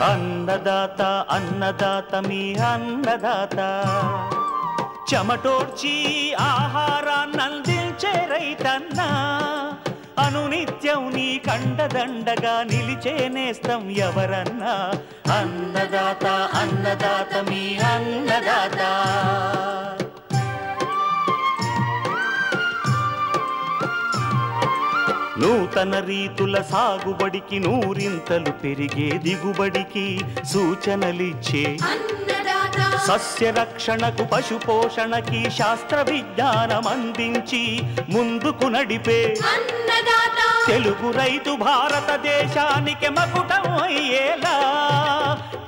అన్నదాత అన్నదాత మీ అన్నదాత చెమటోడ్చి ఆహారాన్నందించే రైతన్నా అనునిత్యం నీ కండదండగా నిలిచే నేస్తం ఎవరన్నా అన్నదాత అన్నదాత మీ అన్నదాత నూతన రీతుల సాగుబడికి నూరింతలు పెరిగే దిగుబడికి సూచనలిచ్చే సస్య రక్షణకు పశు పోషణకి శాస్త్ర విజ్ఞానం అందించి ముందుకు నడిపే తెలుగు రైతు భారతదేశానికి మకుటం అయ్యేలా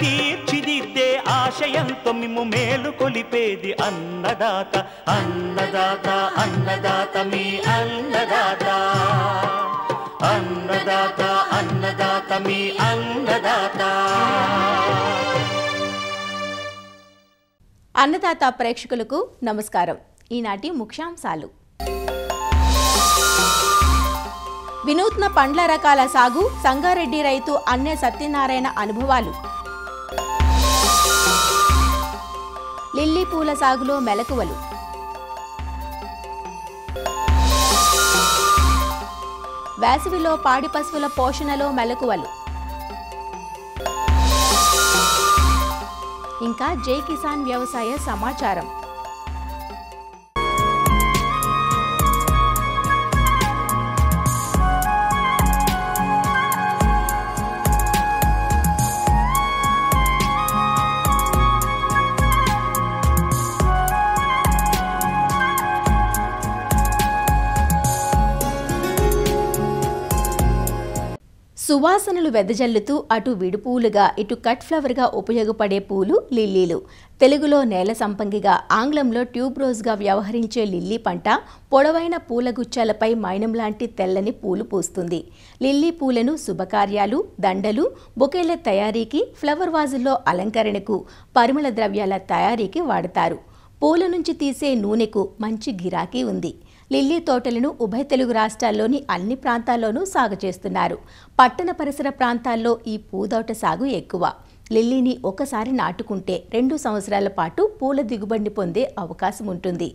తీర్చిదిద్దే ఆశయంతో మిమ్ము మేలు కొలిపేది అన్నదాత అన్నదాత అన్నదాత మీ అన్నదాత అన్నదాత అన్నదాత మీ అన్నదాత. అన్నదాత ప్రేక్షకులకు నమస్కారం. ఈనాటి ముఖ్యాంశాలు: వినూత్న పండ్ల రకాల సాగు, సంగారెడ్డి రైతు అన్య సత్యనారాయణ అనుభవాలు, లిల్లీ పూల సాగులో మెలకువలు, వేసవిలో పాడి పశువుల పోషణలో మెలకువలు, ఇంకా జై కిసాన్ వ్యవసాయ సమాచారం. సువాసనలు వెదజల్లుతూ అటు విడిపూలుగా ఇటు కట్ ఫ్లవర్గా ఉపయోగపడే పూలు లిల్లీలు. తెలుగులో నేల సంపంగిగా, ఆంగ్లంలో ట్యూబ్ రోజ్గా వ్యవహరించే లిల్లీ పంట పొడవైన పూలగుచ్చాలపై మైనం లాంటి తెల్లని పూలు పూస్తుంది. లిల్లీ పూలను శుభకార్యాలు, దండలు, బొకేల తయారీకి, ఫ్లవర్ వాజుల్లో అలంకరణకు, పరిమళ ద్రవ్యాల తయారీకి వాడతారు. పూల నుంచి తీసే నూనెకు మంచి గిరాకీ ఉంది. లిల్లీ తోటలను ఉభయ తెలుగు రాష్ట్రాల్లోని అన్ని ప్రాంతాల్లోనూ సాగు చేస్తున్నారు. పట్టణ పరిసర ప్రాంతాల్లో ఈ పూదోట సాగు ఎక్కువ. లిల్లీని ఒకసారి నాటుకుంటే 2 సంవత్సరాల పాటు పూల దిగుబడిని పొందే అవకాశం ఉంటుంది.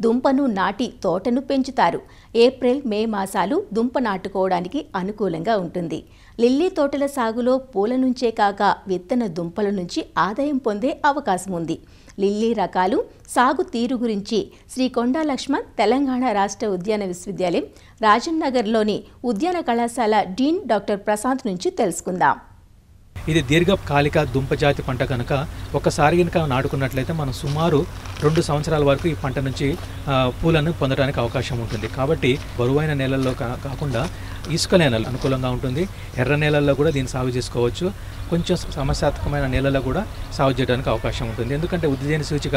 దుంపను నాటి తోటను పెంచుతారు. ఏప్రిల్, మే మాసాలు దుంప నాటుకోవడానికి అనుకూలంగా ఉంటుంది. లిల్లీ తోటల సాగులో పూల నుంచే కాక విత్తన దుంపల నుంచి ఆదాయం పొందే అవకాశం ఉంది. లిల్లీ రకాలు, సాగు తీరు గురించి శ్రీ కొండా లక్ష్మణ్ తెలంగాణ రాష్ట్ర ఉద్యాన విశ్వవిద్యాలయం రాజన్ నగర్లోని ఉద్యాన కళాశాల డీన్ డాక్టర్ ప్రశాంత్ నుంచి తెలుసుకుందాం. ఇది దీర్ఘకాలిక దుంపజాతి పంట కనుక ఒకసారి కనుక నాటుకున్నట్లయితే మనం సుమారు 2 సంవత్సరాల వరకు ఈ పంట నుంచి పూలను పొందడానికి అవకాశం ఉంటుంది. కాబట్టి బరువైన నేలల్లో కాకుండా ఇసుక నేలలు అనుకూలంగా ఉంటుంది. ఎర్ర నేలల్లో కూడా దీన్ని సాగు చేసుకోవచ్చు. కొంచెం సమస్యాత్మకమైన నేలలో కూడా సాగు చేయడానికి అవకాశం ఉంటుంది. ఎందుకంటే ఉద్యాన సూచిక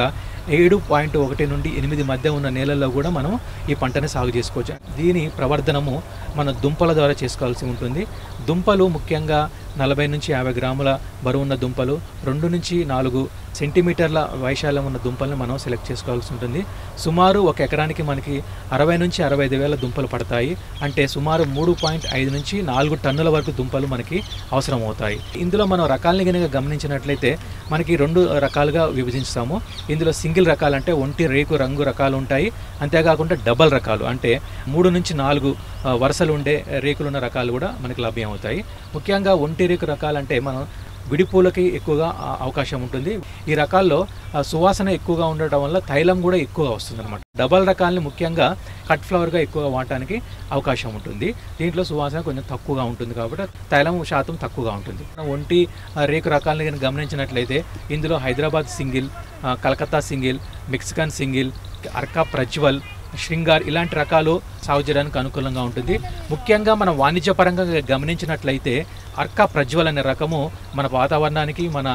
7.1 నుండి 8 మధ్య ఉన్న నేలల్లో కూడా మనం ఈ పంటని సాగు చేసుకోవచ్చు. దీని ప్రవర్ధనము మన దుంపల ద్వారా చేసుకోవాల్సి ఉంటుంది. దుంపలు ముఖ్యంగా 40 నుంచి 50 గ్రాముల బరువున్న దుంపలు, 2 నుంచి 4 సెంటీమీటర్ల వైశాల్యం ఉన్న దుంపలను మనం సెలెక్ట్ చేసుకోవాల్సి ఉంటుంది. సుమారు 1 ఎకరానికి మనకి 60 నుంచి 65 వేల దుంపలు పడతాయి. అంటే సుమారు 3.5 నుంచి 4 టన్నుల వరకు దుంపలు మనకి అవసరం అవుతాయి. ఇందులో మనం రకాలని కనుక గమనించినట్లయితే మనకి 2 రకాలుగా విభజిస్తాము. ఇందులో సింగిల్ రకాలు అంటే ఒంటి రేకు రంగు రకాలు ఉంటాయి. అంతేకాకుండా డబల్ రకాలు అంటే 3 నుంచి 4 వరుసలు ఉండే రేకులున్న రకాలు కూడా మనకి లభ్యం అవుతాయి. ముఖ్యంగా ఒంటి రేకు రకాలంటే మనం విడిపూలకి ఎక్కువగా అవకాశం ఉంటుంది. ఈ రకాల్లో సువాసన ఎక్కువగా ఉండటం వల్ల తైలం కూడా ఎక్కువగా వస్తుంది అనమాట. డబల్ రకాలని ముఖ్యంగా కట్ ఫ్లవర్గా ఎక్కువగా వాడటానికి అవకాశం ఉంటుంది. దీంట్లో సువాసన కొంచెం తక్కువగా ఉంటుంది కాబట్టి తైలం శాతం తక్కువగా ఉంటుంది. ఒంటి రేకు రకాలని కనుక గమనించినట్లయితే ఇందులో Hyderabad single, Calcutta single, Mexican single, Arka Prajwal, Shringar ఇలాంటి రకాలు సాగు చేయడానికి అనుకూలంగా ఉంటుంది. ముఖ్యంగా మనం వాణిజ్యపరంగా గమనించినట్లయితే అర్కా ప్రజ్వల్ అనే రకము మన వాతావరణానికి, మన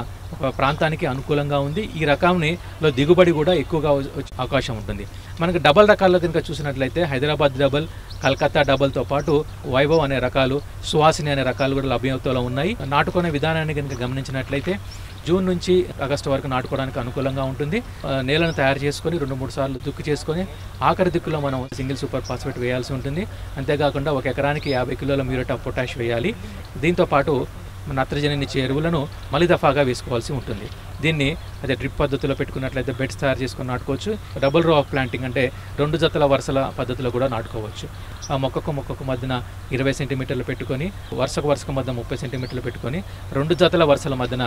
ప్రాంతానికి అనుకూలంగా ఉంది. ఈ రకంలో దిగుబడి కూడా ఎక్కువగా అవకాశం ఉంటుంది. మనకు డబల్ రకాల్లో కనుక చూసినట్లయితే హైదరాబాద్ డబల్, కలకత్తా డబల్తో పాటు వైభవ్ అనే రకాలు, సువాసిని అనే రకాలు కూడా లభ్యతలో ఉన్నాయి. నాటుకునే విధానాన్ని కనుక గమనించినట్లయితే జూన్ నుంచి ఆగస్టు వరకు నాటుకోవడానికి అనుకూలంగా ఉంటుంది. నేలను తయారు చేసుకొని 2-3 సార్లు దుక్కు చేసుకొని ఆఖరి దిక్కులో మనం సింగిల్ సూపర్ ఫాస్ఫేట్ వేయాల్సి ఉంటుంది. అంతేకాకుండా 1 ఎకరానికి 50 కిలోల మ్యూరేట్ ఆఫ్ పొటాష్ వేయాలి. దీంతోపాటు నత్రజనినిచ్చే ఎరువులను మలి దఫాగా వేసుకోవాల్సి ఉంటుంది. దీన్ని అదే డ్రిప్ పద్ధతిలో పెట్టుకున్నట్లయితే బెడ్స్ తయారు చేసుకొని నాటుకోవచ్చు. డబుల్ రో ఆఫ్ ప్లాంటింగ్ అంటే 2 జతల వరుసల పద్ధతిలో కూడా నాటుకోవచ్చు. ఆ మొక్కకు మధ్యన 20 సెంటీమీటర్లు పెట్టుకొని వరుసకు మధ్య 30 సెంటీమీటర్లు పెట్టుకొని 2 జతల వరుసల మధ్యన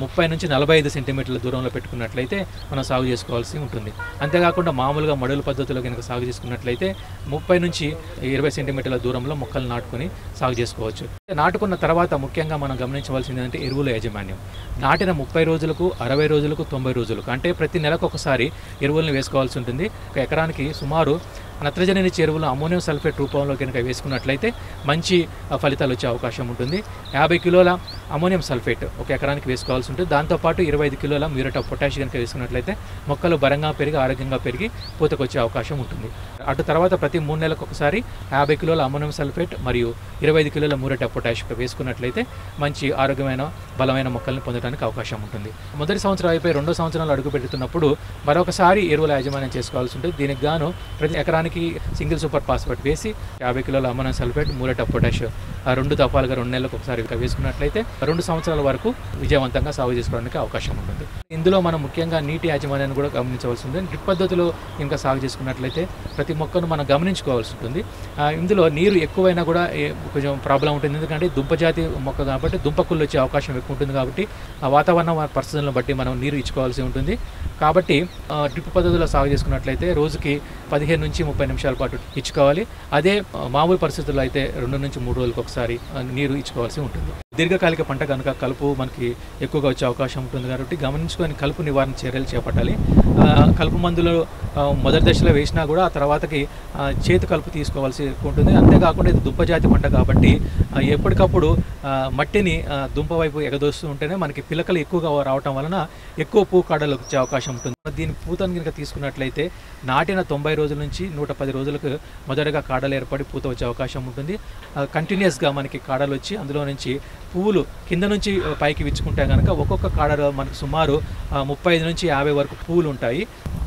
30 నుంచి 45 సెంటీమీటర్ల దూరంలో పెట్టుకున్నట్లయితే మనం సాగు చేసుకోవాల్సి ఉంటుంది. అంతేకాకుండా మామూలుగా మడుల పద్ధతిలో కనుక సాగు చేసుకున్నట్లయితే 30 నుంచి 20 సెంటీమీటర్ల దూరంలో మొక్కలు నాటుకొని సాగు చేసుకోవచ్చు. నాటుకున్న తర్వాత ముఖ్యంగా మనం గమనించవలసింది ఏంటంటే ఎరువుల యాజమాన్యం. నాటిన 30 రోజులకు, 60 రోజులకు, 90 రోజులకు అంటే ప్రతి నెలకు ఒకసారి ఎరువులను వేసుకోవాల్సి ఉంటుంది. ఒక ఎకరానికి సుమారు నత్రజనినిచ్చే ఎరువులు అమ్మోనియం సల్ఫేట్ రూపంలో కనుక వేసుకున్నట్లయితే మంచి ఫలితాలు వచ్చే అవకాశం ఉంటుంది. 50 కిలోల అమ్మోనియం సల్ఫేట్ ఒక ఎకరానికి వేసుకోవాల్సి ఉంటుంది. దాంతోపాటు 25 కిలోల మ్యూరేట్ ఆఫ్ పొటాష్ కనుక వేసుకున్నట్లయితే మొక్కలు బలంగా పెరిగి ఆరోగ్యంగా పెరిగి పూతకు వచ్చే అవకాశం ఉంటుంది. అటు తర్వాత ప్రతి 3 నెలలకు ఒకసారి 50 కిలోల అమ్మోనియం సల్ఫేట్ మరియు 25 కిలోల మ్యూరేట్ ఆఫ్ పొటాష్ వేసుకున్నట్లయితే మంచి ఆరోగ్యమైన బలమైన మొక్కల్ని పొందడానికి అవకాశం ఉంటుంది. మొదటి సంవత్సరం అయిపోయి 2వ సంవత్సరంలో అడుగు పెడుతున్నప్పుడు మరొకసారి ఎరువుల యాజమాన్యం చేసుకోవాల్సి ఉంటుంది. దీనికి గాను ప్రతి ఎకరానికి సింగిల్ సూపర్ ఫాస్ఫేట్ వేసి 50 కిలోల ammonium sulphate, muriate of potash 2 దఫాలుగా 2 నెలలకు ఒకసారి వేసుకున్నట్లయితే 2 సంవత్సరాల వరకు విజయవంతంగా సాగు చేసుకోవడానికి అవకాశం ఉంటుంది. ఇందులో మనం ముఖ్యంగా నీటి యాజమాన్యాన్ని కూడా గమనించవలసి ఉంటుంది. డ్రిప్ పద్ధతిలో ఇంకా సాగు చేసుకున్నట్లయితే ప్రతి మొక్కను మనం గమనించుకోవాల్సి ఉంటుంది. ఇందులో నీరు ఎక్కువైనా కూడా కొంచెం ప్రాబ్లం ఉంటుంది. ఎందుకంటే దుంపజాతి మొక్క కాబట్టి దుంపకుళ్ళు వచ్చే అవకాశం ఎక్కువ ఉంటుంది. కాబట్టి ఆ వాతావరణ పరిస్థితులను బట్టి మనం నీరు ఇచ్చుకోవాల్సి ఉంటుంది. కాబట్టి డ్రిప్ పద్ధతిలో సాగు చేసుకున్నట్లయితే రోజుకి 15 నుంచి 30 నిమిషాల పాటు ఇచ్చుకోవాలి. అదే మామూలు పరిస్థితుల్లో అయితే 2 నుంచి 3 రోజులకు ఒకసారి నీరు ఇచ్చుకోవాల్సి ఉంటుంది. దీర్ఘకాలిక పంట కనుక కలుపు మనకి ఎక్కువగా వచ్చే అవకాశం ఉంటుంది కాబట్టి గమనించుకొని కలుపు నివారణ చర్యలు చేపట్టాలి. కలుపు మందులు మొదటి దశలో వేసినా కూడా ఆ తర్వాతకి చేతి కలుపు తీసుకోవాల్సి ఉంటుంది. అంతేకాకుండా ఇది దుంపజాతి పంట కాబట్టి ఎప్పటికప్పుడు మట్టిని దుంప వైపు ఎగదోస్తూ ఉంటేనే మనకి పిలకలు ఎక్కువగా రావటం వలన ఎక్కువ పూ కాడలు వచ్చే అవకాశం ఉంటుంది. దీని పూతను కనుక తీసుకున్నట్లయితే నాటిన 90 రోజుల నుంచి 110 రోజులకు మొదటగా కాడలు ఏర్పడి పూత వచ్చే అవకాశం ఉంటుంది. కంటిన్యూస్గా మనకి కాడలు వచ్చి అందులో నుంచి పువ్వులు కింద నుంచి పైకి విచ్చుకుంటే కనుక ఒక్కొక్క కాడలో మనకు సుమారు 35 నుంచి 50 వరకు పువ్వులు ఉంటాయి.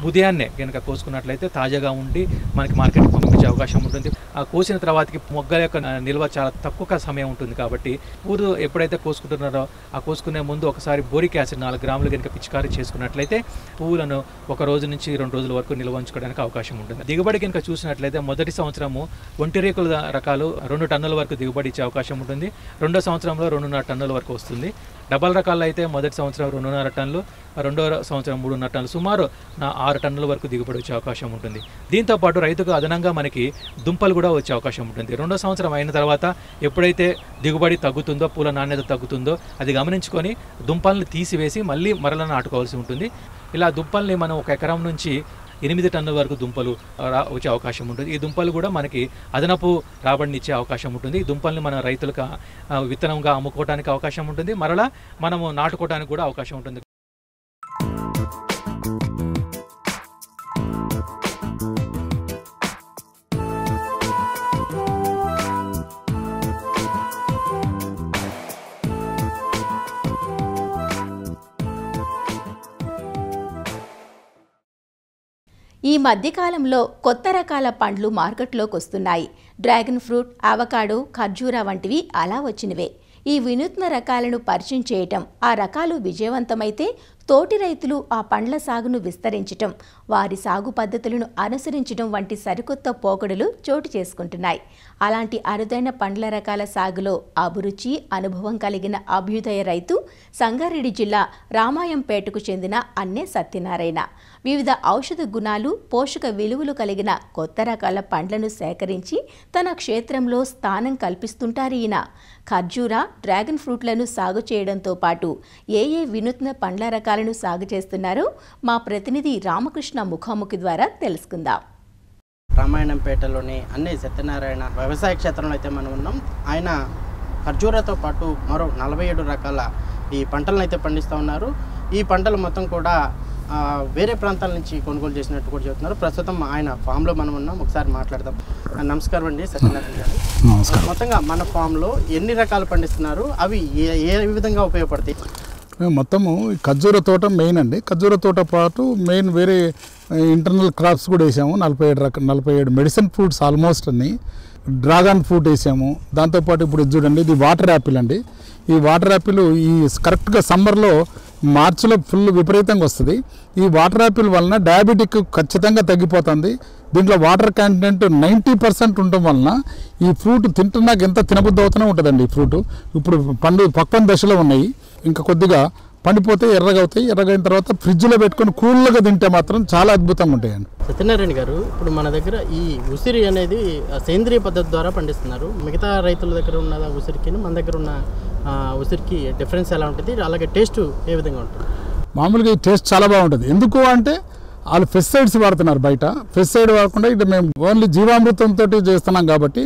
ఉదయాన్నే కనుక కోసుకున్నట్లయితే తాజాగా ఉండి మనకి మార్కెట్కి పంపించే అవకాశం ఉంటుంది. ఆ కోసిన తర్వాతకి మొగ్గల యొక్క నిల్వ చాలా తక్కువ సమయం ఉంటుంది. కాబట్టి పూలు ఎప్పుడైతే కోసుకుంటున్నారో ఆ కోసుకునే ముందు ఒకసారి బోరిక్ యాసిడ్ 4 గ్రాములు కనుక పిచికారీ చేసుకున్నట్లయితే పువ్వులను 1 రోజు నుంచి 2 రోజుల వరకు నిల్వ ఉంచుకోవడానికి అవకాశం ఉంటుంది. దిగుబడి కనుక చూసినట్లయితే మొదటి సంవత్సరము ఒంటి రేకుల రకాలు 2 టన్నుల వరకు దిగుబడి ఇచ్చే అవకాశం ఉంటుంది. 2వ సంవత్సరంలో 2.5 టన్నుల వరకు వస్తుంది. డబల్ రకాలు అయితే మొదటి సంవత్సరం 2.5 టన్నులు, 2వ సంవత్సరం 3.5 టన్నులు, సుమారు 6 టన్నుల వరకు దిగుబడి వచ్చే అవకాశం ఉంటుంది. దీంతోపాటు రైతుకు అదనంగా మనకి దుంపలు కూడా వచ్చే అవకాశం ఉంటుంది. 2వ సంవత్సరం అయిన తర్వాత ఎప్పుడైతే దిగుబడి తగ్గుతుందో, పూల నాణ్యత తగ్గుతుందో అది గమనించుకొని దుంపల్ని తీసివేసి మళ్ళీ మరల నాటుకోవాల్సి ఉంటుంది. ఇలా దుంపల్ని మనం 1 ఎకరం నుంచి 8 టన్నుల వరకు దుంపలు వచ్చే అవకాశం ఉంటుంది. ఈ దుంపలు కూడా మనకి అదనపు రాబడిని ఇచ్చే అవకాశం ఉంటుంది. ఈ దుంపల్ని మన రైతులకు విత్తనంగా అమ్ముకోవడానికి అవకాశం ఉంటుంది. మరలా మనము నాటుకోవడానికి కూడా అవకాశం ఉంటుంది. ఈ మధ్యకాలంలో కొత్త రకాల పండ్లు మార్కెట్లోకి వస్తున్నాయి. డ్రాగన్ ఫ్రూట్, అవకాడో, ఖర్జూరా వంటివి అలా వచ్చినవే. ఈ వినూత్న రకాలను పరిచయం చేయటం, ఆ రకాలు విజయవంతమైతే తోటి రైతులు ఆ పండ్ల సాగును విస్తరించటం, వారి సాగు పద్ధతులను అనుసరించడం వంటి సరికొత్త పోకడలు చోటు చేసుకుంటున్నాయి. అలాంటి అరుదైన పండ్ల రకాల సాగులో అభిరుచి, అనుభవం కలిగిన అభ్యుదయ రైతు సంగారెడ్డి జిల్లా రామాయంపేటకు చెందిన అన్నే సత్యనారాయణ. వివిధ ఔషధ గుణాలు, పోషక విలువలు కలిగిన కొత్త రకాల పండ్లను సేకరించి తన క్షేత్రంలో స్థానం కల్పిస్తుంటారు ఈయన. ఖర్జూరా, డ్రాగన్ ఫ్రూట్లను సాగు చేయడంతో పాటు ఏ వినూత్న పండ్ల రకాలను సాగు చేస్తున్నారో మా ప్రతినిధి రామకృష్ణ ముఖాముఖి ద్వారా తెలుసుకుందాం. రామాయణంపేటలోని అన్నే సత్యనారాయణ వ్యవసాయ క్షేత్రంలో అయితే మనం ఉన్నాం. ఆయన ఖర్జూరాతో పాటు మరో 47 రకాల ఈ పంటలను అయితే పండిస్తూ ఉన్నారు. ఈ పంటలు మొత్తం కూడా వేరే ప్రాంతాల నుంచి కొనుగోలు చేసినట్టు కూడా చెబుతున్నారు. ప్రస్తుతం ఆయన ఫామ్లో మనం ఉన్నాం, ఒకసారి మాట్లాడదాం. నమస్కారం అండి సత్యనారాయణ గారు. మొత్తంగా మన ఫామ్లో ఎన్ని రకాలు పండిస్తున్నారు, అవి ఏ విధంగా ఉపయోగపడతాయి? మేము మొత్తము ఖర్జూర తోట మెయిన్ అండి. ఖర్జూర తోట పాటు మెయిన్ వేరే ఇంటర్నల్ క్రాప్స్ కూడా వేసాము. 47 మెడిసిన్ ఫ్రూట్స్ ఆల్మోస్ట్ అన్ని. డ్రాగన్ ఫ్రూట్ వేసాము. దాంతోపాటు ఇప్పుడు చూడండి ఇది వాటర్ యాపిల్ అండి. ఈ వాటర్ యాపిల్ ఈ కరెక్ట్గా సమ్మర్లో మార్చిలో ఫుల్ విపరీతంగా వస్తుంది. ఈ వాటర్ యాపిల్ వలన డయాబెటిక్ ఖచ్చితంగా తగ్గిపోతుంది. దీంట్లో వాటర్ కంటెంట్ 90% ఉండటం వలన ఈ ఫ్రూట్ తింటున్నాక ఎంత తినబుద్ధి అవుతూనే ఉంటుందండి. ఈ ఫ్రూట్ ఇప్పుడు పక్వన దశలో ఉన్నాయి, ఇంకా కొద్దిగా పండిపోతే ఎర్రగా అవుతాయి. ఎర్రగైన తర్వాత ఫ్రిడ్జ్లో పెట్టుకొని కూల్గా తింటే మాత్రం చాలా అద్భుతంగా ఉంటాయండి. సత్యనారాయణ గారు, ఇప్పుడు మన దగ్గర ఈ ఉసిరి అనేది సేంద్రియ పద్ధతి ద్వారా పండిస్తున్నారు. మిగతా రైతుల దగ్గర ఉన్న ఉసిరికి మన దగ్గర ఉన్న ఉసిరికి డిఫరెన్స్ ఎలా ఉంటుంది, అలాగే టేస్ట్ ఏ విధంగా ఉంటుంది? మామూలుగా ఈ టేస్ట్ చాలా బాగుంటుంది. ఎందుకు అంటే వాళ్ళు పెస్టిసైడ్స్ వాడుతున్నారు. బయట పెస్టిసైడ్ వాడకుండా ఇది మేము ఓన్లీ జీవామృతంతో చేస్తున్నాం కాబట్టి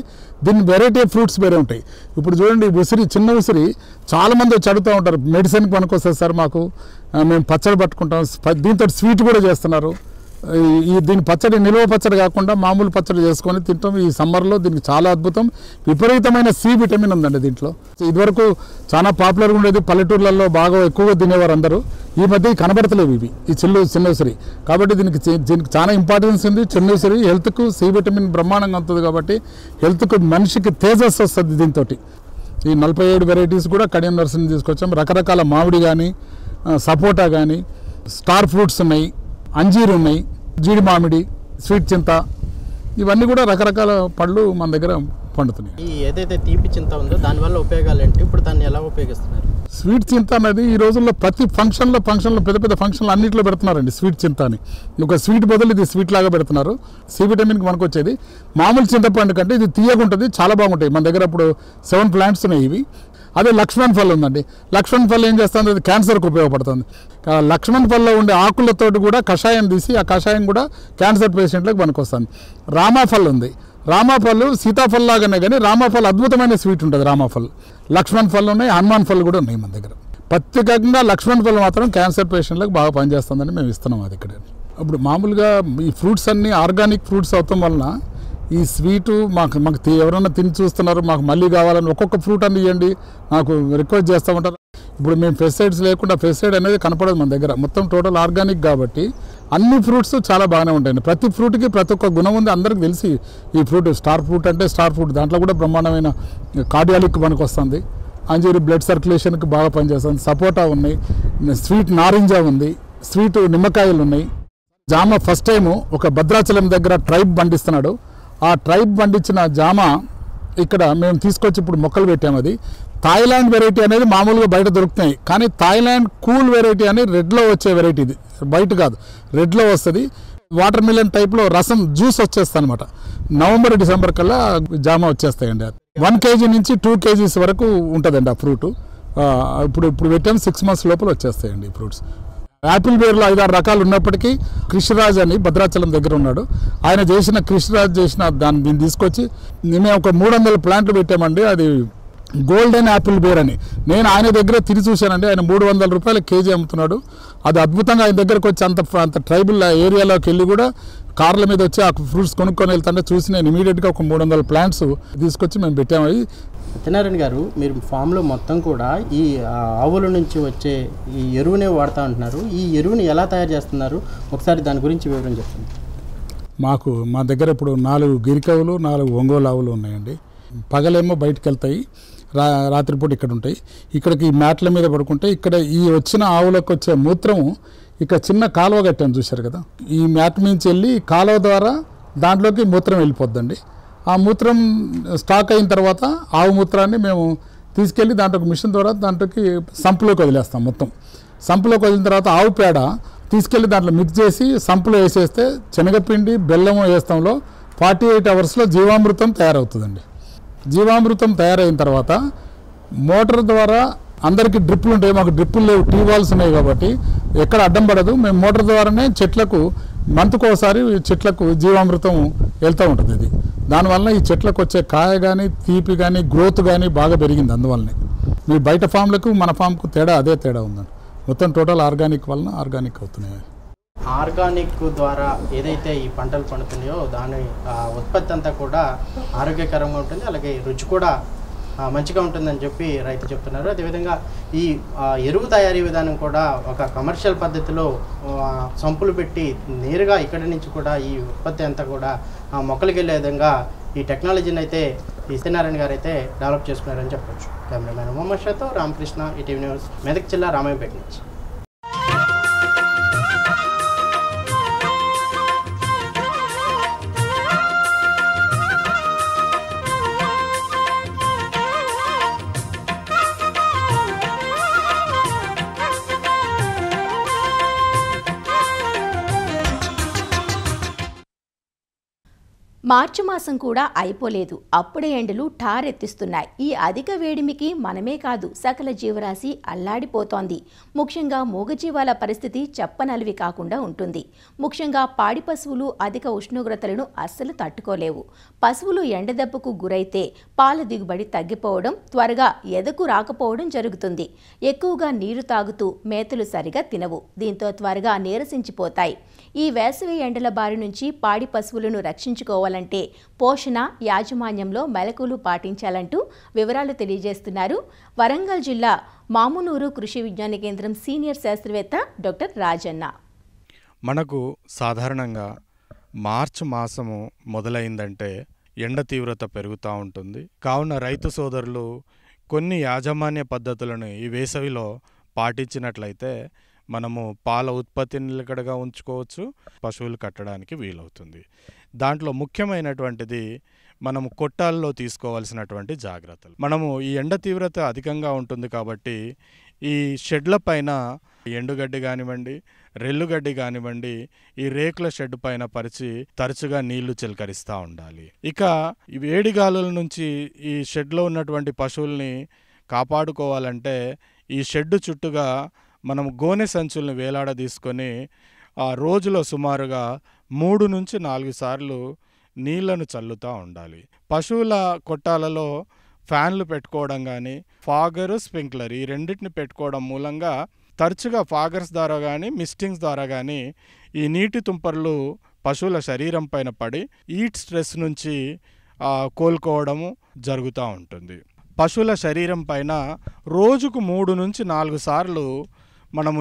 దీని వెరైటీ ఆఫ్ ఫ్రూట్స్ వేరే ఉంటాయి. ఇప్పుడు చూడండి ఉసిరి, చిన్న ఉసిరి చాలామంది వచ్చి అడుగుతూ ఉంటారు, మెడిసిన్కి పనికొస్తుంది సార్ మాకు, మేము పచ్చడి పట్టుకుంటాం. దీంతో స్వీట్ కూడా చేస్తున్నారు. దీని పచ్చడి నిల్వ పచ్చడి కాకుండా మామూలు పచ్చడి చేసుకొని తింటాం. ఈ సమ్మర్లో దీనికి చాలా అద్భుతం, విపరీతమైన సి విటమిన్ ఉందండి దీంట్లో. ఇదివరకు చాలా పాపులర్గా ఉండేది, పల్లెటూర్లలో బాగా ఎక్కువగా తినేవారు అందరూ. ఈ మధ్య కనబడతలేవు ఇవి, ఈ చిన్న ఉసిరి. కాబట్టి దీనికి చాలా ఇంపార్టెన్స్ ఉంది. చిన్న ఉసిరి హెల్త్కు సి విటమిన్ బ్రహ్మాండంగా ఉంటుంది కాబట్టి హెల్త్కు మనిషికి తేజస్సు వస్తుంది దీంతో. ఈ 47 వెరైటీస్ కూడా కడియం నర్సరీ తీసుకొచ్చాం. రకరకాల మామిడి కానీ, సపోటా కానీ, స్టార్ ఫ్రూట్స్ ఉన్నాయి, అంజీరు ఉన్నాయి, జీడి మామిడి, స్వీట్ చింత, ఇవన్నీ కూడా రకరకాల పళ్ళు మన దగ్గర పండుతున్నాయి. ఈ ఏదైతే తీపి చింత ఉందో దానివల్ల ఉపయోగాలు ఏంటి, ఇప్పుడు దాన్ని ఎలా ఉపయోగిస్తున్నారు? స్వీట్ చింత అనేది ఈ రోజుల్లో ప్రతి ఫంక్షన్లో పెద్ద పెద్ద ఫంక్షన్లు అన్నింటిలో పెడుతున్నారండి స్వీట్ చింత అని. ఒక స్వీట్ బదులు ఇది స్వీట్ లాగా పెడుతున్నారు. సి విటమిన్కి మనకు వచ్చేది మామూలు చింతపండు కంటే ఇది తీయగా ఉంటుంది, చాలా బాగుంటాయి. మన దగ్గర ఇప్పుడు 7 ప్లాంట్స్ ఉన్నాయి ఇవి. అదే లక్ష్మణ్ ఫల్ ఉందండి. లక్ష్మణ్ ఫల్ ఏం చేస్తుంది, అది క్యాన్సర్కి ఉపయోగపడుతుంది. లక్ష్మణ్ ఫల్లో ఉండే ఆకులతో కూడా కషాయం తీసి ఆ కషాయం కూడా క్యాన్సర్ పేషెంట్లకు పనికొస్తుంది. రామాఫల్ ఉంది. రామాఫల్ సీతాఫల్ లాగానే కానీ రామాఫల్ అద్భుతమైన స్వీట్ ఉంటుంది. రామాఫల్, లక్ష్మణ్ ఫల్ ఉన్నాయి, హనుమాన్ ఫల్ కూడా ఉన్నాయి మన దగ్గర. ప్రత్యేకంగా లక్ష్మణ్ ఫల్ మాత్రం క్యాన్సర్ పేషెంట్లకు బాగా పనిచేస్తుందని మేము ఇస్తున్నాం అది ఇక్కడ. ఇప్పుడు మామూలుగా ఈ ఫ్రూట్స్ అన్నీ ఆర్గానిక్ ఫ్రూట్స్ అవటం వలన ఈ స్వీటు మాకు ఎవరైనా తిని చూస్తున్నారు, మాకు మళ్ళీ కావాలని ఒక్కొక్క ఫ్రూట్ అని ఇవ్వండి నాకు రిక్వెస్ట్ చేస్తూ ఉంటారు. ఇప్పుడు మేము పెస్టిసైడ్స్ లేకుండా, పెస్టిసైడ్ అనేది కనపడదు మన దగ్గర, మొత్తం టోటల్ ఆర్గానిక్ కాబట్టి అన్ని ఫ్రూట్స్ చాలా బాగానే ఉంటాయండి. ప్రతి ఫ్రూట్కి ప్రతి ఒక్క గుణం ఉంది, అందరికి తెలిసి. ఈ ఫ్రూట్ స్టార్ ఫ్రూట్ అంటే స్టార్ ఫ్రూట్, దాంట్లో కూడా బ్రహ్మాండమైన కార్డియాలిక్ మనకు వస్తుంది. అంజూరి బ్లడ్ సర్క్యులేషన్కి బాగా పనిచేస్తుంది. సపోటా ఉన్నాయి, స్వీట్ నారింజ ఉంది, స్వీట్ నిమ్మకాయలు ఉన్నాయి. జామ ఫస్ట్ టైము ఒక భద్రాచలం దగ్గర ట్రైబ్ పండిస్తున్నాడు. ఆ ట్రైబ్ పండించిన జామ ఇక్కడ మేము తీసుకొచ్చి ఇప్పుడు మొక్కలు పెట్టాము. అది థాయిలాండ్ వెరైటీ అనేది మామూలుగా బయట దొరుకుతున్నాయి, కానీ థాయిలాండ్ కూల్ వెరైటీ అని రెడ్లో వచ్చే వెరైటీ. ఇది బయట కాదు, రెడ్లో వస్తుంది. వాటర్ మిలన్ టైప్లో రసం జ్యూస్ వచ్చేస్తుంది అనమాట. నవంబర్ డిసెంబర్ కల్లా జామ వచ్చేస్తాయండి. 1 kg నుంచి 2 kgs వరకు ఉంటుందండి ఆ ఫ్రూట్. ఇప్పుడు పెట్టాము, 6 months లోపల వచ్చేస్తాయండి ఈ ఫ్రూట్స్. యాపిల్ బేర్లో 5-6 రకాలు ఉన్నప్పటికీ కృష్ణరాజ్ అని భద్రాచలం దగ్గర ఉన్నాడు, ఆయన చేసిన కృష్ణరాజ్ చేసిన దీన్ని తీసుకొచ్చి మేము ఒక 300 ప్లాంట్లు పెట్టామండి. అది గోల్డెన్ యాపిల్ బేర్ అని. నేను ఆయన దగ్గర తిరిగి చూశానండి. ఆయన 300 రూపాయల కేజీ అమ్ముతున్నాడు. అది అద్భుతంగా ఆయన దగ్గరకు వచ్చి అంత ట్రైబల్ ఏరియాలోకి వెళ్ళి కూడా కార్ల మీద వచ్చి ఆ ఫ్రూట్స్ కొనుక్కొని వెళ్తుంటే చూసి నేను ఇమీడియట్గా ఒక 300 ప్లాంట్స్ తీసుకొచ్చి మేము పెట్టాము. సత్యనారాయణ గారు, మీరు ఫామ్లో మొత్తం కూడా ఈ ఆవుల నుంచి వచ్చే ఈ ఎరువునే వాడుతూ ఉంటున్నారు. ఈ ఎరువుని ఎలా తయారు చేస్తున్నారు, ఒకసారి దాని గురించి వివరం చెప్పండి. మా దగ్గర ఇప్పుడు 4 గిరికవులు, 4 ఒంగోలు ఆవులు ఉన్నాయండి. పగలేమో బయటకు వెళ్తాయి, రాత్రిపూట ఇక్కడ ఉంటాయి. ఇక్కడికి మ్యాట్ల మీద పడుకుంటే ఇక్కడ ఈ వచ్చిన ఆవులకు వచ్చే మూత్రం ఇక్కడ చిన్న కాలువ కట్టాను చూశారు కదా, ఈ మ్యాట్ నుంచి వెళ్ళి కాలువ ద్వారా దాంట్లోకి మూత్రం వెళ్ళిపోద్దండి. ఆ మూత్రం స్టాక్ అయిన తర్వాత ఆవు మూత్రాన్ని మేము తీసుకెళ్ళి దాంట్లో మిషన్ ద్వారా దాంట్లోకి సంపులోకి వదిలేస్తాం. మొత్తం సంపులోకి వదిలిన తర్వాత ఆవు పేడ తీసుకెళ్ళి దాంట్లో మిక్స్ చేసి సంపులో వేసేస్తే శనగపిండి బెల్లము వేస్తాంలో 48 అవర్స్లో జీవామృతం తయారవుతుందండి. జీవామృతం తయారైన తర్వాత మోటార్ ద్వారా అందరికీ డ్రిప్పులు ఉంటాయి, మాకు డ్రిప్పులు లేవు, టీవాల్స్ ఉన్నాయి కాబట్టి ఎక్కడ అడ్డం పడదు. మేము మోటార్ ద్వారానే చెట్లకు మంత్కోసారి చెట్లకు జీవామృతం వెళ్తూ ఉంటుంది. ఇది దానివల్ల ఈ చెట్లకు వచ్చే కాయ కానీ తీపి కానీ గ్రోత్ కానీ బాగా పెరిగింది. అందువల్లనే మీ బయట ఫామ్లకు మన ఫామ్కు అదే తేడా ఉందండి. మొత్తం టోటల్ ఆర్గానిక్ వలన ఆర్గానిక్ అవుతున్నాయి. ఆర్గానిక్ ద్వారా ఏదైతే ఈ పంటలు పండుతున్నాయో దాని ఉత్పత్తి అంతా కూడా ఆరోగ్యకరంగా ఉంటుంది, అలాగే రుచి కూడా మంచిగా ఉంటుందని చెప్పి రైతు చెప్తున్నారు. అదేవిధంగా ఈ ఎరువు తయారీ విధానం కూడా ఒక కమర్షియల్ పద్ధతిలో సంపులు పెట్టి నేరుగా ఇక్కడి నుంచి కూడా ఈ ఉత్పత్తి అంతా కూడా మొక్కలకి వెళ్ళే విధంగా ఈ టెక్నాలజీని అయితే ఈ సత్యనారాయణ గారు అయితే డెవలప్ చేసుకున్నారని చెప్పొచ్చు. కెమెరామెన్ మొహమ్మద్ షాతో రామకృష్ణ, ఈటీవీ న్యూస్, మెదక్ జిల్లా రామాయంపేట నుంచి. మార్చి మాసం కూడా అయిపోలేదు, అప్పుడే ఎండలు ఠారెత్తిస్తున్నాయి. ఈ అధిక వేడిమికి మనమే కాదు సకల జీవరాశి అల్లాడిపోతోంది. ముఖ్యంగా మూగజీవాల పరిస్థితి చెప్పనలివి కాకుండా ఉంటుంది. ముఖ్యంగా పాడి పశువులు అధిక ఉష్ణోగ్రతలను అస్సలు తట్టుకోలేవు. పశువులు ఎండదెబ్బకు గురైతే పాల దిగుబడి తగ్గిపోవడం, త్వరగా ఎదకు రాకపోవడం జరుగుతుంది. ఎక్కువగా నీరు తాగుతూ మేతలు సరిగా తినవు. దీంతో త్వరగా నీరసించిపోతాయి. ఈ వేసవి ఎండల బారి నుంచి పాడి పశువులను రక్షించుకోవాలంటే పోషణ యాజమాన్యంలో మెలకువలు పాటించాలంటూ వివరాలు తెలియజేస్తున్నారు వరంగల్ జిల్లా మామునూరు కృషి విజ్ఞాన కేంద్రం సీనియర్ శాస్త్రవేత్త డాక్టర్ రాజన్న. మనకు సాధారణంగా మార్చి మాసము మొదలైందంటే ఎండ తీవ్రత పెరుగుతూ ఉంటుంది. కావున రైతు సోదరులు కొన్ని యాజమాన్య పద్ధతులను ఈ వేసవిలో పాటించినట్లయితే మనము పాల ఉత్పత్తిని నిలకడగా ఉంచుకోవచ్చు, పశువులు కట్టడానికి వీలవుతుంది. దాంట్లో ముఖ్యమైనటువంటిది మనము కొట్టాల్లో తీసుకోవాల్సినటువంటి జాగ్రత్తలు. మనము ఈ ఎండ తీవ్రత అధికంగా ఉంటుంది కాబట్టి ఈ షెడ్ల పైన ఎండుగడ్డి కానివ్వండి, రెల్లుగడ్డి కానివ్వండి, ఈ రేకుల షెడ్ పైన పరిచి తరచుగా నీళ్లు చిలకరిస్తూ ఉండాలి. ఇక ఈ వేడిగాలుల నుంచి ఈ షెడ్లో ఉన్నటువంటి పశువుల్ని కాపాడుకోవాలంటే ఈ షెడ్ చుట్టూగా మనం గోనె సంచుల్ని వేలాడదీసుకొని ఆ రోజులో సుమారుగా 3 నుంచి 4 సార్లు నీళ్లను చల్లుతూ ఉండాలి. పశువుల కొట్టాలలో ఫ్యాన్లు పెట్టుకోవడం కానీ, ఫాగరు, స్ప్రింక్లర్ ఈ రెండింటిని పెట్టుకోవడం మూలంగా తరచుగా ఫాగర్స్ ద్వారా కానీ, మిస్టింగ్స్ ద్వారా కానీ ఈ నీటి తుంపర్లు పశువుల శరీరం పైన పడి హీట్ స్ట్రెస్ నుంచి కోలుకోవడము జరుగుతూ ఉంటుంది. పశువుల శరీరం పైన రోజుకు 3 నుంచి 4 సార్లు మనము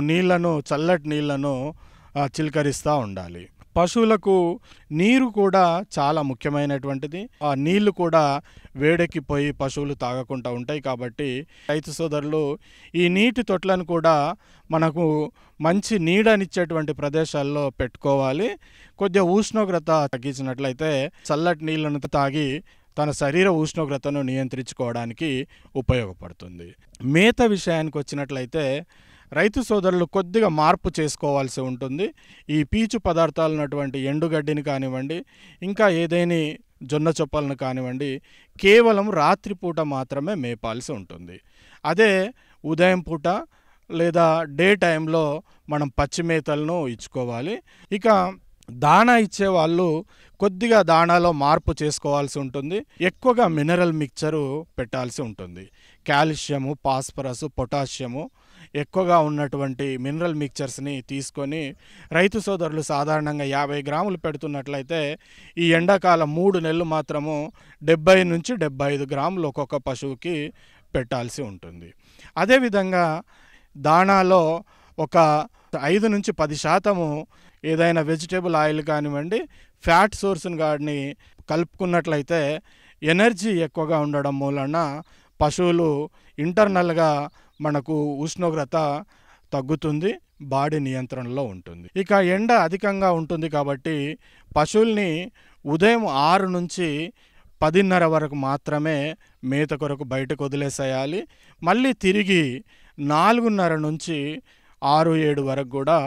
చల్లటి నీళ్లను చిలకరిస్తూ ఉండాలి. పశువులకు నీరు కూడా చాలా ముఖ్యమైనటువంటిది. ఆ నీళ్లు కూడా వేడెక్కిపోయి పశువులు తాగకుండా ఉంటాయి. కాబట్టి రైతు సోదరులు ఈ నీటి తొట్లను కూడా మనకు మంచి నీడనిచ్చేటువంటి ప్రదేశాల్లో పెట్టుకోవాలి. కొద్దిగా ఉష్ణోగ్రత తగ్గించినట్లయితే చల్లటి నీళ్లను తాగి తన శరీర ఉష్ణోగ్రతను నియంత్రించుకోవడానికి ఉపయోగపడుతుంది. మేత విషయానికి వచ్చినట్లయితే రైతు సోదరులు కొద్దిగా మార్పు చేసుకోవాల్సి ఉంటుంది. ఈ పీచు పదార్థాలు ఉన్నటువంటి ఎండుగడ్డిని కానివ్వండి, ఇంకా ఏదైనా జొన్న చొప్పలను కానివ్వండి, కేవలం రాత్రిపూట మాత్రమే మేపాల్సి ఉంటుంది. అదే ఉదయం పూట లేదా డే టైంలో మనం పచ్చి మేతలను ఇచ్చుకోవాలి. ఇక దాణా ఇచ్చేవాళ్ళు కొద్దిగా దాణాలో మార్పు చేసుకోవాల్సి ఉంటుంది. ఎక్కువగా మినరల్ మిక్చరు పెట్టాల్సి ఉంటుంది. కాల్షియము, ఫాస్ఫరస్, పొటాషియము ఎక్కువగా ఉన్నటువంటి మినరల్ మిక్చర్స్ని తీసుకొని రైతు సోదరులు సాధారణంగా 50 గ్రాములు పెడుతున్నట్లయితే ఈ ఎండాకాలం 3 నెలలు మాత్రము 70 నుంచి 75 గ్రాములు ఒక్కొక్క పశువుకి పెట్టాల్సి ఉంటుంది. అదేవిధంగా దాణాలో ఒక 5 నుంచి 10% ఏదైనా వెజిటేబుల్ ఆయిల్ కానివ్వండి, ఫ్యాట్ సోర్స్ని గాడిని కలుపుకున్నట్లయితే ఎనర్జీ ఎక్కువగా ఉండడం మూలన పశువులు ఇంటర్నల్గా మనకు ఉష్ణోగ్రత తగ్గుతుంది, బాడీ నియంత్రణలో ఉంటుంది. ఇక ఎండ అధికంగా ఉంటుంది కాబట్టి పశువుల్ని ఉదయం 6 నుంచి 10:30 వరకు మాత్రమే మేత కొరకు బయటకు వదిలేసేయాలి. మళ్ళీ తిరిగి 4:30 నుంచి 6-7 వరకు కూడా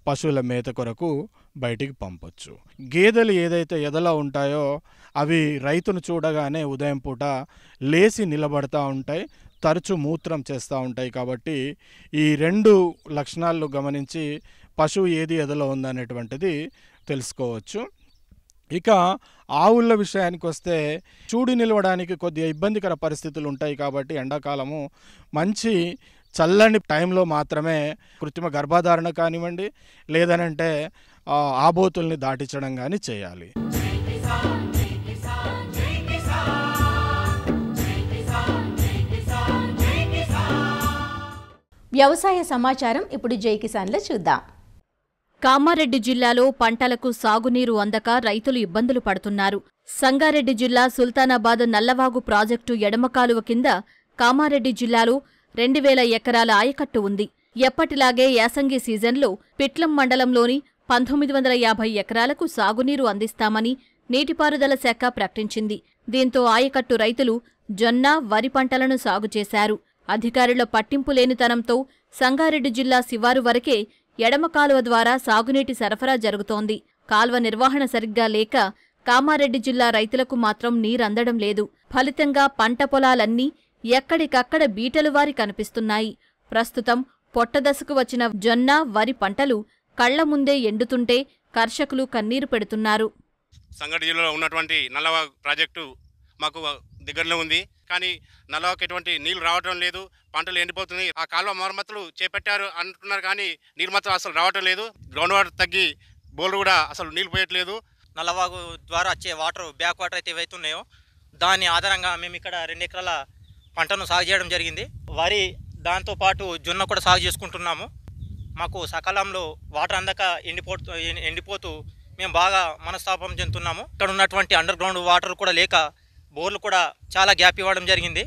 పశువుల మేత కొరకు బయటికి పంపొచ్చు. గేదెలు ఏదైతే ఎదలో ఉంటాయో అవి రైతును చూడగానే ఉదయం పూట లేచి నిలబడతా ఉంటాయి, తరచు మూత్రం చేస్తూ ఉంటాయి. కాబట్టి ఈ 2 లక్షణాలు గమనించి పశువు ఏది ఎదలో ఉందనేటువంటిది తెలుసుకోవచ్చు. ఇక ఆవుల విషయానికి వస్తే చూడి నిలవడానికి కొద్దిగా ఇబ్బందికర పరిస్థితులు ఉంటాయి. కాబట్టి ఎండాకాలము మంచి చల్లని టైంలో మాత్రమే కృత్రిమ గర్భధారణ కానివ్వండి, లేదనంటే ఆబోతుల్ని దాటించడం కానీ చేయాలి. వ్యవసాయ సమాచారం ఇప్పుడు జై కిసాన్లో చూద్దాం. కామారెడ్డి జిల్లాలో పంటలకు సాగునీరు అందక రైతులు ఇబ్బందులు పడుతున్నారు. సంగారెడ్డి జిల్లా సుల్తానాబాద్ నల్లవాగు ప్రాజెక్టు ఎడమ కాలువ కింద కామారెడ్డి జిల్లాలో 2000 ఎకరాల ఆయకట్టు ఉంది. ఎప్పటిలాగే యాసంగి సీజన్లో పిట్లం మండలంలోని 1950 ఎకరాలకు సాగునీరు అందిస్తామని నీటిపారుదల శాఖ ప్రకటించింది. దీంతో ఆయకట్టు రైతులు జొన్న, వరి పంటలను సాగు చేశారు. అధికారుల పట్టింపు లేనితనంతో సంగారెడ్డి జిల్లా శివారు వరకే ఎడమ కాలువ ద్వారా సాగునీటి సరఫరా జరుగుతోంది. కాల్వ నిర్వహణ సరిగ్గా లేక కామారెడ్డి జిల్లా రైతులకు మాత్రం నీరందడం లేదు. ఫలితంగా పంట పొలాలన్నీ ఎక్కడికక్కడ బీటలువారి కనిపిస్తున్నాయి. ప్రస్తుతం పొట్టదశకు వచ్చిన జొన్న, వరి పంటలు కళ్ల ముందే ఎండుతుంటే కర్షకులు కన్నీరు పెడుతున్నారు. సంగారెడ్డి జిల్లాలో ఉన్నటువంటి నల్లవాగు ప్రాజెక్టు మాకు దగ్గరలో ఉంది. కానీ నల్లవాగుకి ఎటువంటి నీళ్లు రావటం లేదు, పంటలు ఎండిపోతున్నాయి. ఆ కాలువ మరమ్మతులు చేపట్టారు అంటున్నారు కానీ నీరు మాత్రం అసలు రావటం లేదు. గ్రౌండ్ వాటర్ తగ్గి బోర్లు కూడా అసలు నీళ్లు పోయట్లేదు. నల్లవాగు ద్వారా వచ్చే వాటర్ బ్యాక్ వాటర్ అయితే ఏవైతే ఉన్నాయో దాని ఆధారంగా మేము ఇక్కడ 2 ఎకరాల పంటను సాగు చేయడం జరిగింది. వరి దాంతోపాటు జొన్న కూడా సాగు చేసుకుంటున్నాము. మాకు సకాలంలో వాటర్ అందక ఎండిపోతూ మేము బాగా మనస్తాపం చెందుతున్నాము. ఇక్కడ ఉన్నటువంటి అండర్ గ్రౌండ్ వాటర్ కూడా లేక బోర్లు కూడా చాలా గ్యాప్ ఇవ్వడం జరిగింది.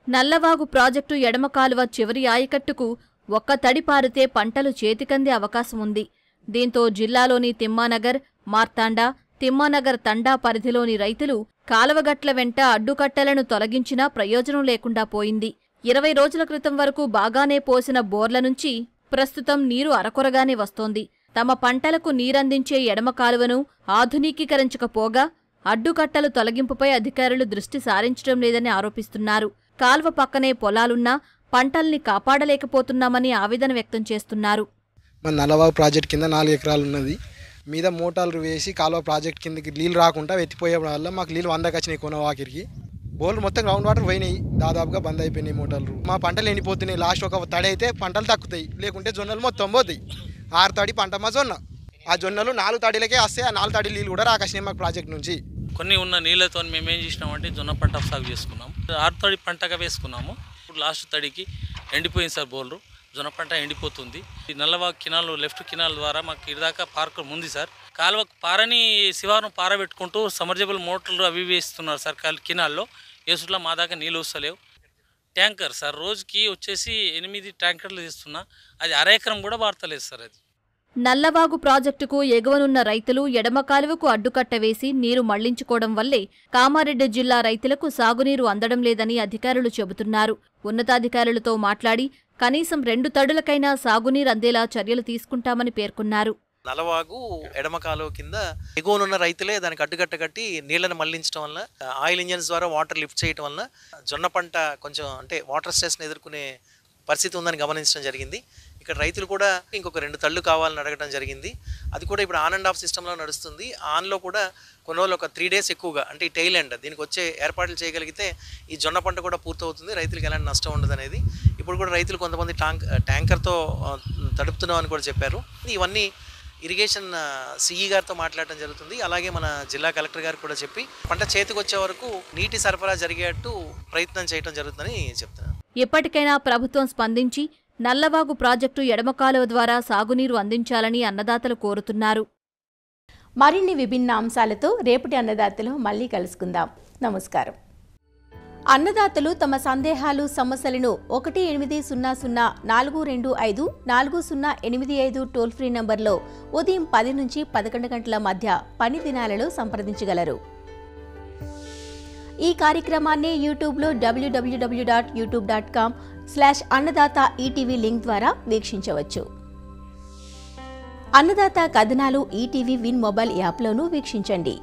నల్లవాగు ప్రాజెక్టు ఎడమ కాలువ చివరి ఆయకట్టుకు ఒక్క తడి పారితే పంటలు చేతికందే అవకాశం ఉంది. దీంతో జిల్లాలోని తిమ్మానగర్, మార్తాండ, తిమ్మానగర్ తండా పరిధిలోని రైతులు కాలువగట్ల వెంట అడ్డుకట్టలను తొలగించినా ప్రయోజనం లేకుండా పోయింది. 20 రోజుల క్రితం వరకు బాగానే పోసిన బోర్ల నుంచి ప్రస్తుతం నీరు అరకొరగానే వస్తోంది. తమ పంటలకు నీరందించే ఎడమ కాలువను ఆధునికీకరించకపోగా అడ్డుకట్టలు తొలగింపుపై అధికారులు దృష్టి సారించడం లేదని ఆరోపిస్తున్నారు. కాల్వ పక్కనే పొలాలున్నా పంటల్ని కాపాడలేకపోతున్నామని ఆవేదన వ్యక్తం చేస్తున్నారు. మన నల్లవాగు ప్రాజెక్ట్ కింద 4 ఎకరాలు ఉన్నది. మీద మోటార్లు వేసి కాలువ ప్రాజెక్ట్ కిందకి నీళ్ళు రాకుండా వెతిపోయే వల్ల మాకు నీళ్ళు 100 వచ్చినాయి. కొనవాకిరికి బోర్లు మొత్తం గ్రౌండ్ వాటర్ పోయినాయి. దాదాపుగా బంద్ అయిపోయినాయి మోటార్లు. మా పంటలు ఎండిపోతున్నాయి. లాస్ట్ ఒక తడి అయితే పంటలు తక్కుతాయి, లేకుంటే జొన్నలు మొత్తం పోతాయి. 6 తడి పంట మా జొన్న. ఆ జొన్నలు 4 తడిలకే వస్తాయి. ఆ 4 తడి నీళ్ళు కూడా రాకసినాయి మాకు ప్రాజెక్ట్ నుంచి. కొన్ని ఉన్న నీళ్ళతో మేము ఏం చేసినామంటే జొన్న పంట సాగు చేసుకున్నాము. 6 తడి పంటగా వేసుకున్నాము. ఇప్పుడు లాస్ట్ తడికి ఎండిపోయింది సార్ బోర్లు. జొన్న పంట ఎండిపోతుంది. ఈ నల్లవాగు కెనాల్ లెఫ్ట్ కెనాల్ ద్వారా మాకు ఇదాకా పార్క్ ఉంది సార్. కాలువకు పారని శివారం పారబెట్టుకుంటూ సమ్మర్జబుల్ మోటార్లు అవి వేస్తున్నారు సార్. కెనాల్లో వేసుట్లో మా దాకా నీళ్ళు వస్తలేవు. ట్యాంకర్ సార్ రోజుకి వచ్చేసి 8 ట్యాంకర్లు తీస్తున్నా, అది 1/2 ఎకరం కూడా వాడతలేదు సార్. అది నల్లవాగు ప్రాజెక్టుకు ఎగువనున్న రైతులు ఎడమ కాలువకు అడ్డుకట్ట వేసి నీరు మళ్లించుకోవడం వల్లే కామారెడ్డి జిల్లా రైతులకు సాగునీరు అందడం లేదని అధికారులు చెబుతున్నారు. ఉన్నతాధికారులతో మాట్లాడి కనీసం 2 తడులకైనా సాగునీరు అందేలా చర్యలు తీసుకుంటామని పేర్కొన్నారు. నల్లవాగు ఎడమ కాలువ కింద ఎగువనున్న రైతులే దానికి అడ్డుకట్ట కట్టి నీళ్లను మళ్లించడం వల్ల, ఆయిల్ ఇంజన్స్ ద్వారా వాటర్ లిఫ్ట్ చేయడం వల్ల జొన్న పంట కొంచెం అంటే వాటర్ స్ట్రెస్ని ఎదుర్కొనే పరిస్థితి ఉందని గమనించడం జరిగింది. ఇక్కడ రైతులు కూడా ఇంకొక 2 తళ్ళు కావాలని అడగడం జరిగింది. అది కూడా ఇప్పుడు ఆన్ అండ్ ఆఫ్ సిస్టంలో నడుస్తుంది. ఆన్లో కూడా కొన్ని రోజులు ఒక 3 days ఎక్కువగా అంటే ఈ టైల్ ఎండ్ దీనికి వచ్చే ఏర్పాట్లు చేయగలిగితే ఈ జొన్న పంట కూడా పూర్తవుతుంది. రైతులకు ఎలాంటి నష్టం ఉండదు అనేది. ఇప్పుడు కూడా రైతులు కొంతమంది ట్యాంకర్తో తడుపుతున్నాం అని కూడా చెప్పారు. ఇవన్నీ ఇరిగేషన్ సిఈ గారితో మాట్లాడటం జరుగుతుంది. అలాగే మన జిల్లా కలెక్టర్ గారు కూడా చెప్పి పంట చేతికి వచ్చే వరకు నీటి సరఫరా జరిగేట్టు ప్రయత్నం చేయడం జరుగుతుందని చెప్తున్నారు. ఎప్పటికైనా ప్రభుత్వం స్పందించి నల్లవాగు ప్రాజెక్టు ఎడమ కాలువ ద్వారా సాగునీరు అందించాలని అన్నదాతలు కోరుతున్నారు. మరిన్ని విభిన్న అంశాలతో రేపటి అన్నదాతలో మళ్ళీ కలుసుకుందాం. నమస్కారం. అన్నదాతలు తమ సందేహాలు, సమస్యలను 1800-425-4085 టోల్ ఫ్రీ నంబర్లో ఉదయం 10 నుంచి 11 గంటల మధ్య పని దినాలలో సంప్రదించగలరు. ఈ కార్యక్రమాన్ని యూట్యూబ్లో www.youtube.com/అన్నదాత ఈటీవీ లింక్ ద్వారా వీక్షించవచ్చు. అన్నదాత కథనాలు ఈటీవీ విన్ మొబైల్ యాప్లోనూ వీక్షించండి.